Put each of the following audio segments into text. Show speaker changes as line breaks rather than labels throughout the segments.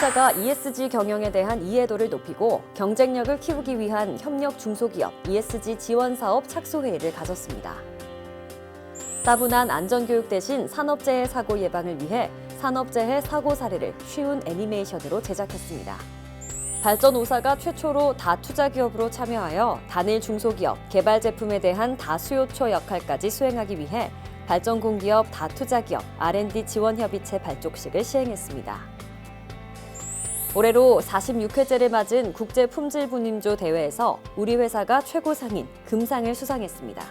회사가 ESG 경영에 대한 이해도를 높이고 경쟁력을 키우기 위한 협력 중소기업 ESG 지원 사업 착수회의를 가졌습니다. 따분한 안전교육 대신 산업재해 사고 예방을 위해 산업재해 사고 사례를 쉬운 애니메이션으로 제작했습니다. 발전 5사가 최초로 다투자기업으로 참여하여 단일 중소기업, 개발 제품에 대한 다수요처 역할까지 수행하기 위해 발전공기업 다투자기업 R&D 지원협의체 발족식을 시행했습니다. 올해로 46회째를 맞은 국제품질분임조 대회에서 우리 회사가 최고상인 금상을 수상했습니다.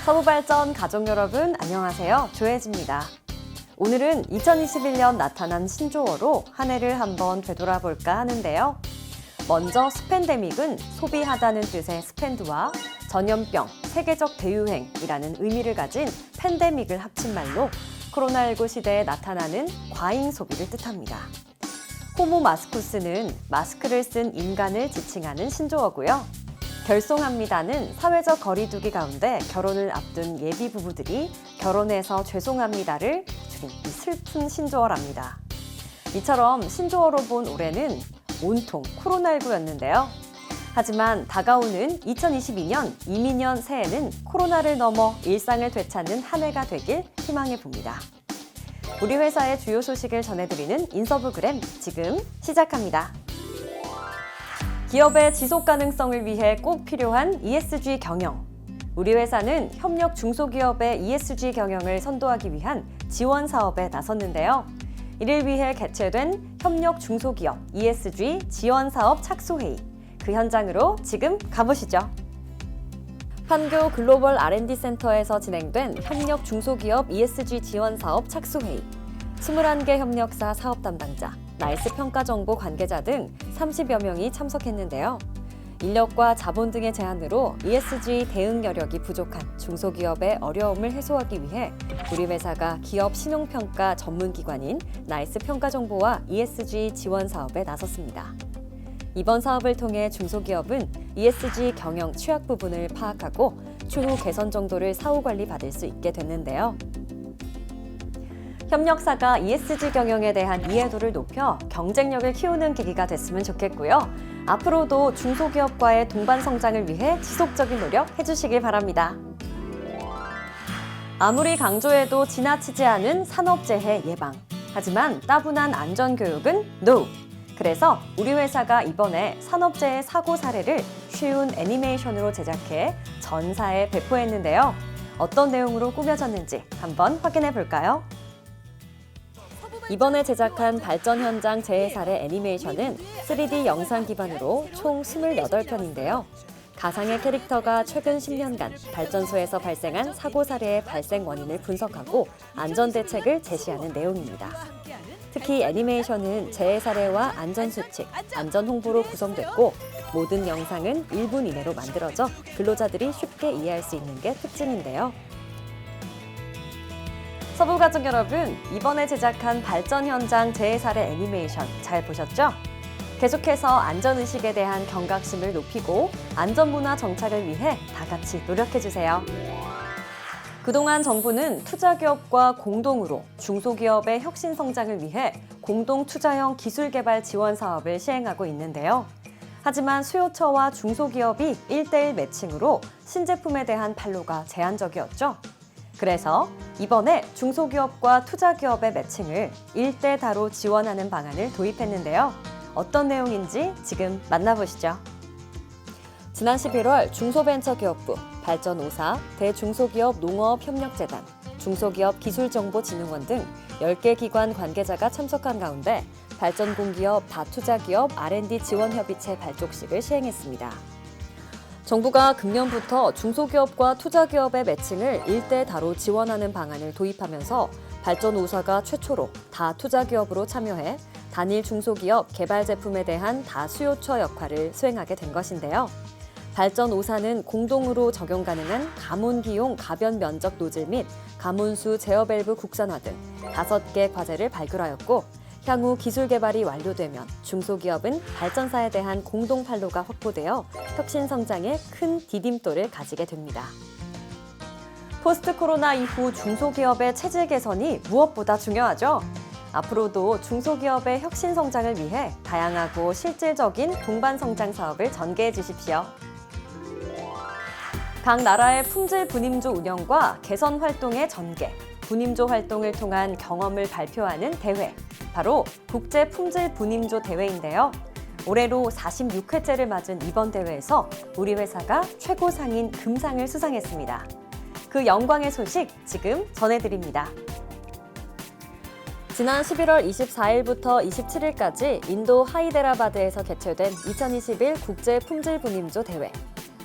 서부발전 가족 여러분 안녕하세요. 조혜지입니다. 오늘은 2021년 나타난 신조어로 한 해를 한번 되돌아볼까 하는데요. 먼저 스팬데믹은 소비하다는 뜻의 스펜드와 전염병, 세계적 대유행이라는 의미를 가진 팬데믹을 합친 말로 코로나19 시대에 나타나는 과잉 소비를 뜻합니다. 호모 마스쿠스는 마스크를 쓴 인간을 지칭하는 신조어고요. 결송합니다는 사회적 거리두기 가운데 결혼을 앞둔 예비 부부들이 결혼해서 죄송합니다를 줄인 슬픈 신조어랍니다. 이처럼 신조어로 본 올해는 온통 코로나19였는데요. 하지만 다가오는 2022년 이민년 새해는 코로나를 넘어 일상을 되찾는 한 해가 되길 희망해 봅니다. 우리 회사의 주요 소식을 전해드리는 인서브그램 지금 시작합니다. 기업의 지속 가능성을 위해 꼭 필요한 ESG 경영. 우리 회사는 협력 중소기업의 ESG 경영을 선도하기 위한 지원 사업에 나섰는데요. 이를 위해 개최된 협력 중소기업 ESG 지원 사업 착수회의. 그 현장으로 지금 가보시죠. 판교 글로벌 R&D 센터에서 진행된 협력 중소기업 ESG 지원 사업 착수회의. 21개 협력사 사업 담당자, 나이스 평가 정보 관계자 등 30여 명이 참석했는데요. 인력과 자본 등의 제한으로 ESG 대응 여력이 부족한 중소기업의 어려움을 해소하기 위해 우리 회사가 기업 신용평가 전문기관인 나이스 평가정보와 ESG 지원 사업에 나섰습니다. 이번 사업을 통해 중소기업은 ESG 경영 취약 부분을 파악하고 추후 개선 정도를 사후관리 받을 수 있게 됐는데요. 협력사가 ESG 경영에 대한 이해도를 높여 경쟁력을 키우는 계기가 됐으면 좋겠고요. 앞으로도 중소기업과의 동반 성장을 위해 지속적인 노력 해주시길 바랍니다. 아무리 강조해도 지나치지 않은 산업재해 예방. 하지만 따분한 안전교육은 NO! 그래서 우리 회사가 이번에 산업재해 사고 사례를 쉬운 애니메이션으로 제작해 전사에 배포했는데요. 어떤 내용으로 꾸며졌는지 한번 확인해 볼까요? 이번에 제작한 발전 현장 재해 사례 애니메이션은 3D 영상 기반으로 총 28편인데요. 가상의 캐릭터가 최근 10년간 발전소에서 발생한 사고 사례의 발생 원인을 분석하고 안전 대책을 제시하는 내용입니다. 특히 애니메이션은 재해 사례와 안전 수칙, 안전 홍보로 구성됐고 모든 영상은 1분 이내로 만들어져 근로자들이 쉽게 이해할 수 있는 게 특징인데요. 서부가족 여러분, 이번에 제작한 발전 현장 재해 사례 애니메이션 잘 보셨죠? 계속해서 안전의식에 대한 경각심을 높이고 안전문화 정착을 위해 다 같이 노력해주세요. 그동안 정부는 투자기업과 공동으로 중소기업의 혁신 성장을 위해 공동투자형 기술개발 지원 사업을 시행하고 있는데요. 하지만 수요처와 중소기업이 1:1 매칭으로 신제품에 대한 판로가 제한적이었죠. 그래서 이번에 중소기업과 투자기업의 매칭을 1:다로 지원하는 방안을 도입했는데요. 어떤 내용인지 지금 만나보시죠. 지난 11월 중소벤처기업부, 발전5사, 대중소기업 농어업협력재단, 중소기업기술정보진흥원 등 10개 기관 관계자가 참석한 가운데 발전공기업 다투자기업 R&D 지원협의체 발족식을 시행했습니다. 정부가 금년부터 중소기업과 투자기업의 매칭을 1:다로 지원하는 방안을 도입하면서 발전5사가 최초로 다투자기업으로 참여해 단일 중소기업 개발 제품에 대한 다수요처 역할을 수행하게 된 것인데요. 발전5사는 공동으로 적용 가능한 가문기용 가변 면적 노즐 및 가문수 제어 밸브 국산화 등 5개 과제를 발굴하였고 향후 기술 개발이 완료되면 중소기업은 발전사에 대한 공동 판로가 확보되어 혁신 성장에 큰 디딤돌을 가지게 됩니다. 포스트 코로나 이후 중소기업의 체질 개선이 무엇보다 중요하죠. 앞으로도 중소기업의 혁신 성장을 위해 다양하고 실질적인 동반 성장 사업을 전개해 주십시오. 각 나라의 품질 분임조 운영과 개선 활동의 전개, 분임조 활동을 통한 경험을 발표하는 대회, 바로 국제 품질 분임조 대회인데요. 올해로 46회째를 맞은 이번 대회에서 우리 회사가 최고상인 금상을 수상했습니다. 그 영광의 소식 지금 전해드립니다. 지난 11월 24일부터 27일까지 인도 하이데라바드에서 개최된 2021 국제 품질 분임조 대회.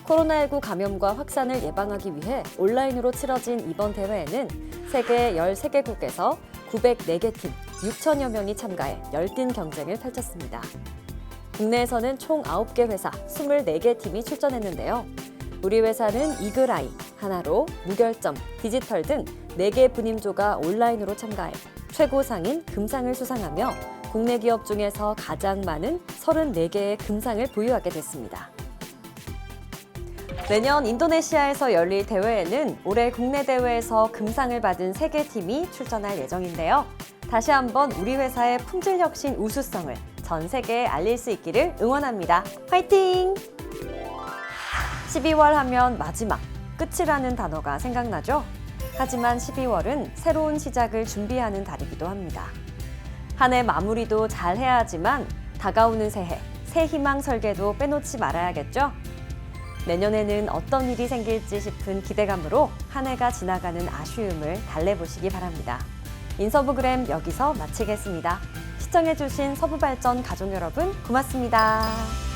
코로나19 감염과 확산을 예방하기 위해 온라인으로 치러진 이번 대회에는 세계 13개국에서 904개 팀, 6천여 명이 참가해 열띤 경쟁을 펼쳤습니다. 국내에서는 총 9개 회사, 24개 팀이 출전했는데요. 우리 회사는 이글아이, 하나로, 무결점, 디지털 등 4개 분임조가 온라인으로 참가해 최고상인 금상을 수상하며 국내 기업 중에서 가장 많은 34개의 금상을 보유하게 됐습니다. 내년 인도네시아에서 열릴 대회에는 올해 국내 대회에서 금상을 받은 3개 팀이 출전할 예정인데요. 다시 한번 우리 회사의 품질 혁신 우수성을 전 세계에 알릴 수 있기를 응원합니다. 화이팅! 12월 하면 마지막, 끝이라는 단어가 생각나죠? 하지만 12월은 새로운 시작을 준비하는 달이기도 합니다. 한 해 마무리도 잘 해야 하지만 다가오는 새해, 새 희망 설계도 빼놓지 말아야겠죠? 내년에는 어떤 일이 생길지 싶은 기대감으로 한 해가 지나가는 아쉬움을 달래보시기 바랍니다. 인서브그램 여기서 마치겠습니다. 시청해주신 서부발전 가족 여러분 고맙습니다.